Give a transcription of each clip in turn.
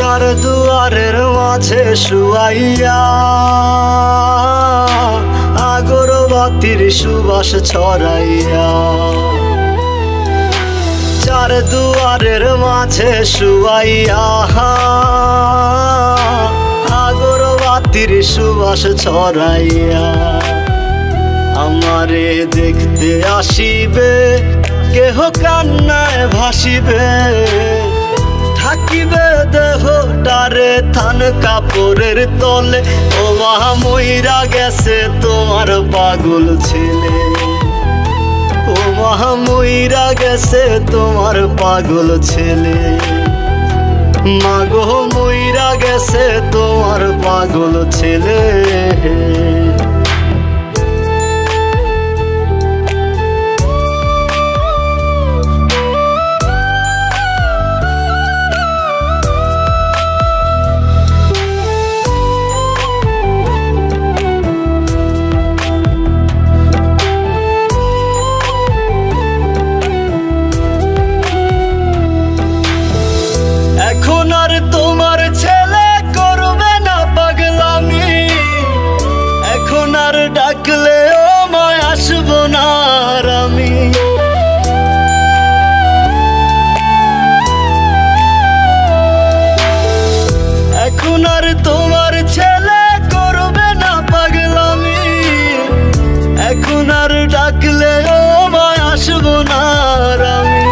চার দুয়ারের মাঝে শুয়াইয়া আগরবাতির সুবাস ছড়াইয়া, চার দুয়ারের মাঝে শুয়াইয়া আগরবাতির সুবাস ছড়াইয়া, আমারে দেখতে আসিবে কেহ কান্নায় ভাসিবে, থাকিবে দেহটারে থান কাপড়ের তলে। ও মা মইরা গেছে তোমার পাগল ছেলে, ও মা মইরা গেছে তোমার পাগল ছেলে, মাগো মইরা গেছে তোমার পাগল ছেলে। এখন আর তোমার ছেলে করবে না পাগলামি, এখন আর ডাকলেও মায় আসবো না আর আমি। এখন আর তোমার ছেলে করবে না পাগলামি, এখন আর ডাকলেও মায় আসবো না আর আমি।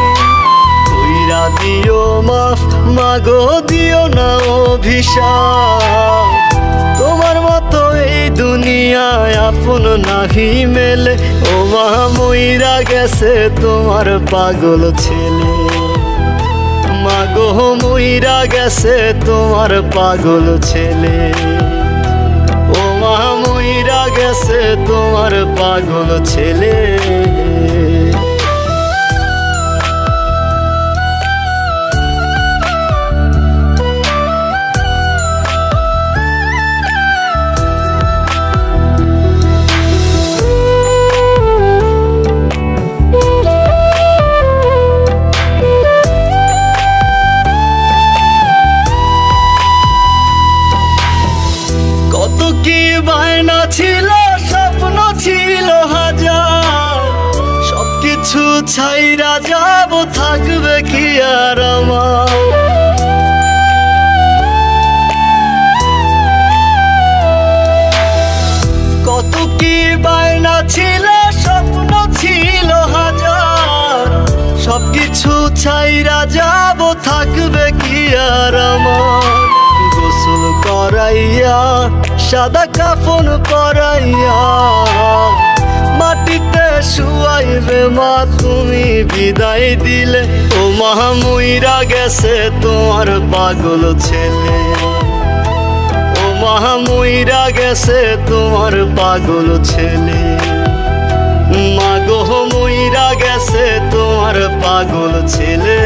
কইরা দিও মাফ মাগো, দিও না অভিশাপ, তোমার মতো এই দুনিয়ায় আপন নাহি মেলে। ও মা মইরা গেছে তোমার পাগল ছেলে, মাগো মইরা গেছে তোমার পাগল ছেলে, ও মা মইরা গেছে তোমার পাগল ছেলে। কি বায়না ছিল, স্বপ্ন ছিল হাজার, সবকিছু ছাইরা যাব, থাকবে কি আর আমার। কত কি বায়না ছিল, স্বপ্ন ছিল হাজার, সবকিছু ছাইরা যাব, থাকবে কি আর আমার। গোসল করাইয়া সাদা কাফন পরাইয়া মাটিতে শুয়াইবে মা তুমি বিদায় দিলে। ও মা মইরা গেছে তোমার পাগল ছেলে, ও মা মইরা গেছে তোমার পাগল ছেলে, মাগো মইরা গেছে তোমার পাগল ছেলে।